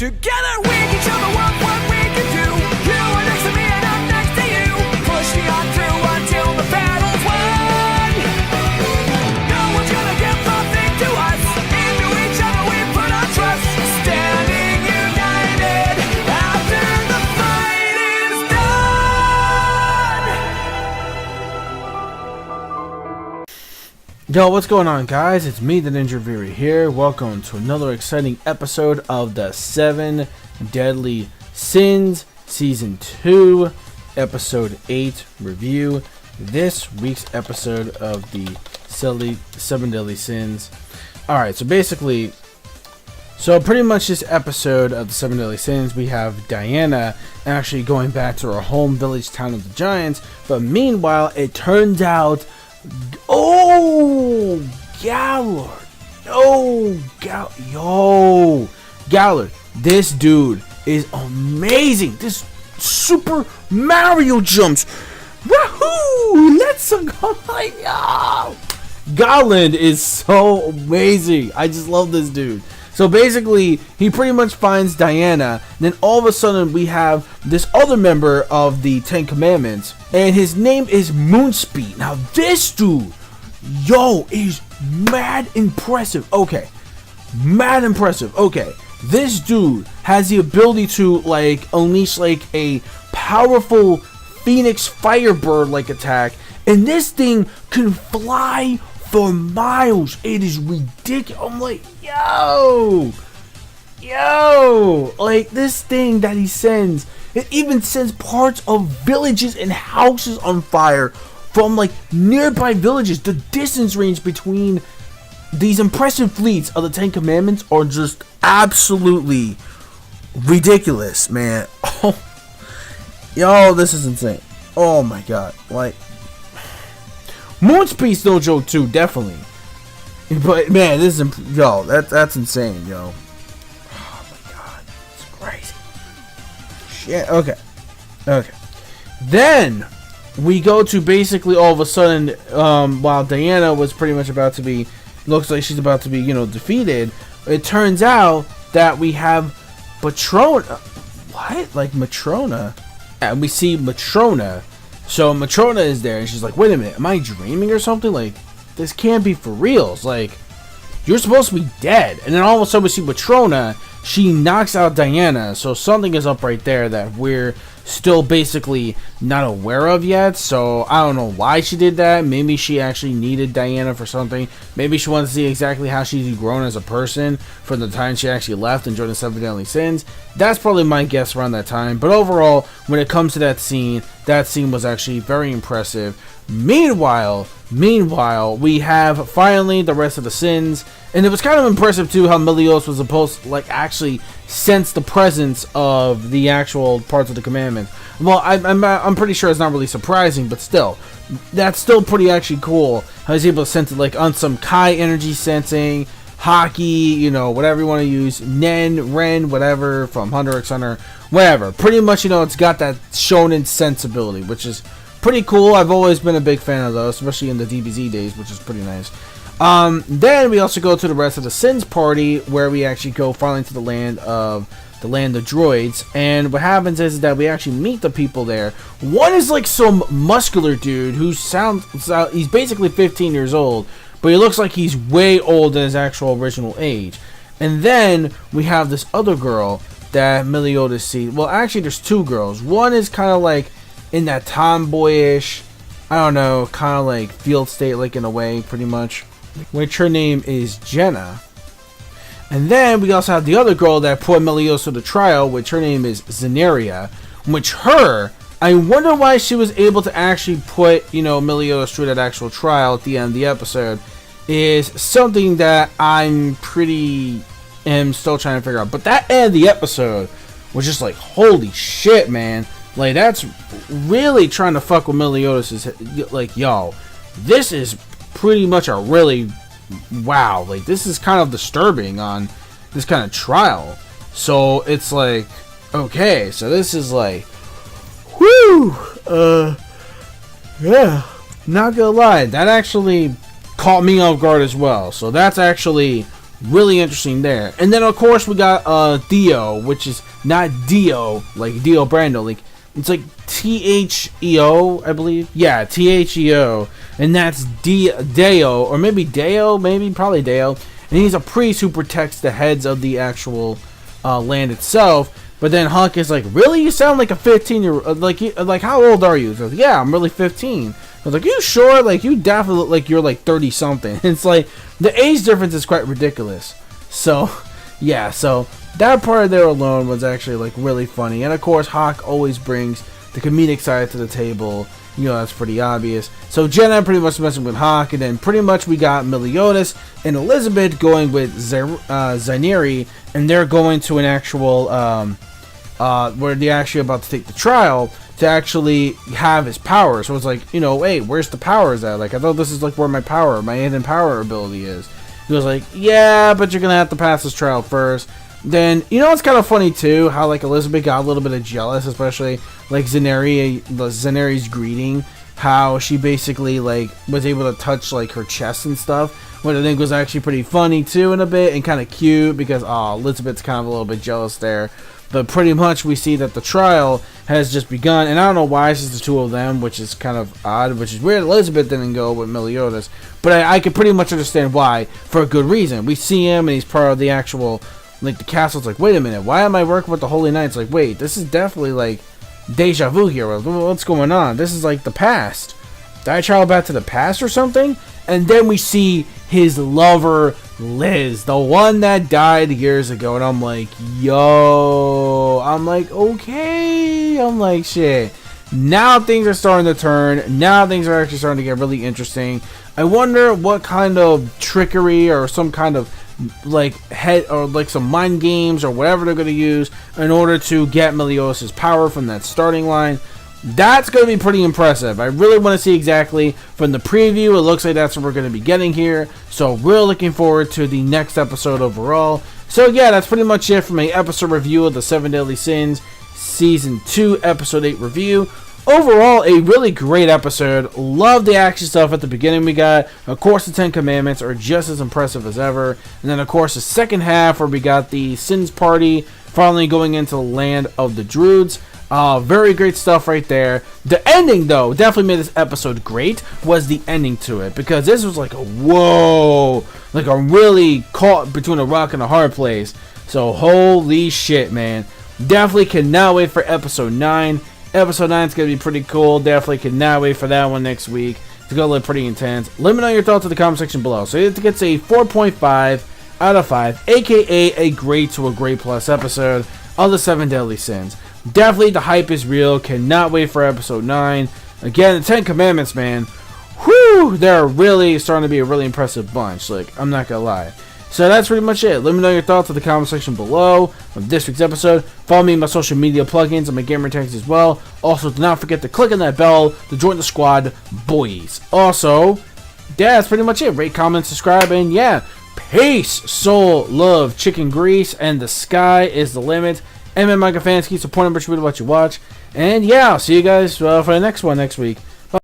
Together we can show the world what we can do. You are next to me and I'm next to you. Pushing on through until the battle's won. No one's gonna give nothing to us. Into each other we put our trust. Standing united after the fight is done. Yo, what's going on, guys? It's me, the Ninja Viri here. Welcome to another exciting episode of the 7 Deadly Sins Season 2, Episode 8 review. This week's episode of the 7 Deadly Sins. Alright, so pretty much this episode of the 7 Deadly Sins, we have Diana actually going back to her home village town of the Giants, but meanwhile, it turns out Gallard, this dude is amazing. This Super Mario jumps. Woohoo! Let's go. Yo! Galland is so amazing. I just love this dude. So basically, he pretty much finds Diana. Then all of a sudden, we have this other member of the 10 Commandments, and his name is MONSPEET. Now, this dude, is mad impressive. Okay, this dude has the ability to unleash a powerful Phoenix Firebird attack, and this thing can fly for miles. It is ridiculous. I'm like, this thing that he sends, it even sends parts of villages and houses on fire from nearby villages. The distance range between these impressive fleets of the 10 Commandments are just absolutely ridiculous, man. This is insane. Oh my god, MONSPEET's no joke too, definitely. But man, this is that's insane, yo. Oh my god, it's crazy. Shit. Okay. Then we go to basically all of a sudden, while Diana was pretty much about to be, looks like she's about to be, defeated. It turns out that we have MATRONA. What? MATRONA? Yeah, we see MATRONA. So MATRONA is there, and she's like, wait a minute, am I dreaming or something? This can't be for reals. You're supposed to be dead. And then all of a sudden we see MATRONA. She knocks out Diana. So something is up right there that we're still basically not aware of yet. So I don't know why she did that. Maybe she actually needed Diana for something. Maybe she wanted to see exactly how she's grown as a person from the time she actually left and joined the 7 Deadly Sins. That's probably my guess around that time. But overall, when it comes to that scene was actually very impressive. Meanwhile, we have finally the rest of the sins, and it was kind of impressive too how Meliodas was supposed to actually sense the presence of the actual parts of the commandments. Well, I'm pretty sure it's not really surprising, but still, that's still pretty actually cool how he's able to sense it on some Kai energy sensing, hockey, whatever you want to use, Ren, whatever, from Hunter x Hunter, whatever. Pretty much, it's got that shonen sensibility, which is pretty cool. I've always been a big fan of those, especially in the DBZ days, which is pretty nice. Then we also go to the rest of the Sins party, where we actually go finally to the land of droids. And what happens is that we actually meet the people there. One is some muscular dude who he's basically 15 years old, but he looks like he's way older than his actual original age. And then we have this other girl that Meliodas sees. Well, actually, there's two girls. One is kind of in that tomboyish, I don't know, kind of field state, in a way, pretty much, which her name is Jenna. And then we also have the other girl that put Meliodas to the trial, which her name is Zenaria, I wonder why she was able to actually put, Meliodas through that actual trial at the end of the episode, is something that am still trying to figure out. But that end of the episode was just holy shit, man. That's really trying to fuck with Meliodas. This is pretty much a really, wow. This is kind of disturbing on this kind of trial. So it's okay, so this is whoo, yeah, not gonna lie, that actually caught me off guard as well. So that's actually Really interesting there. And then of course we got Dio, which is not Dio like Dio Brando, like it's like Theo, I believe. Yeah, Theo, and that's Deo, or maybe Deo, probably Deo. And he's a priest who protects the heads of the actual land itself. But then Hunk is like, really? You sound like a 15-year-old. Like how old are you? He's like, yeah, I'm really 15. I was like, you sure? Like, you definitely look like you're like 30 something. It's like the age difference is quite ridiculous. So, yeah, so that part there alone was actually like really funny. And of course, Hawk always brings the comedic side to the table. You know, that's pretty obvious. So Jenna pretty much messing with Hawk, and then pretty much we got Meliodas and Elizabeth going with Zaineri, and they're going to an actual where they're actually about to take the trial to actually have his power. So it's like, you know, hey, where's the powers at? Like, I thought this is like where my hidden power ability is. He was like, yeah, but you're gonna have to pass this trial first. Then, you know, it's kind of funny too how like Elizabeth got a little bit of jealous, especially like Zaineri's greeting, how she basically like was able to touch like her chest and stuff, which I think was actually pretty funny too in a bit, and kind of cute because Elizabeth's kind of a little bit jealous there. But pretty much we see that the trial has just begun, and I don't know why it's just the two of them, which is kind of odd, which is weird. Elizabeth didn't go with Meliodas, but I could pretty much understand why, for a good reason. We see him and he's part of the actual, like, the castle. It's like, wait a minute, why am I working with the Holy Knights? Like, wait, this is definitely like deja vu here. What's going on? This is like the past. Did I travel back to the past or something? And then we see his lover, Liz, the one that died years ago. And I'm like, yo. I'm like, okay. I'm like, shit. Now things are starting to turn. Now things are actually starting to get really interesting. I wonder what kind of trickery or some kind of like head or like some mind games or whatever they're going to use in order to get Meliodas' power from that starting line. That's going to be pretty impressive. I really want to see exactly from the preview. It looks like that's what we're going to be getting here. So we're looking forward to the next episode overall. So yeah, that's pretty much it for my episode review of the 7 Deadly Sins Season 2 Episode 8 review. Overall, a really great episode. Love the action stuff at the beginning we got. Of course, the 10 Commandments are just as impressive as ever. And then, of course, the second half where we got the Sins Party finally going into the land of the Druids. Very great stuff right there. The ending, though, definitely made this episode great, was the ending to it. Because this was like a whoa, like a really caught between a rock and a hard place. So, holy shit, man. Definitely cannot wait for Episode 9. Episode 9 is going to be pretty cool. Definitely cannot wait for that one next week. It's going to look pretty intense. Let me know your thoughts in the comment section below. So it gets a 4.5 out of 5, aka a great to a great plus episode of the 7 Deadly Sins. Definitely the hype is real. Cannot wait for Episode 9. Again, the 10 Commandments, man. Whew, they're really starting to be a really impressive bunch. Like, I'm not going to lie. So that's pretty much it. Let me know your thoughts in the comment section below of this week's episode. Follow me on my social media plugins and my gamer tags as well. Also, do not forget to click on that bell to join the squad, boys. Also, yeah, that's pretty much it. Rate, comment, subscribe, and yeah, peace, soul, love, chicken grease, and the sky is the limit. MONEYMIKE Fansky, support number, what you watch. And yeah, I'll see you guys for the next one next week.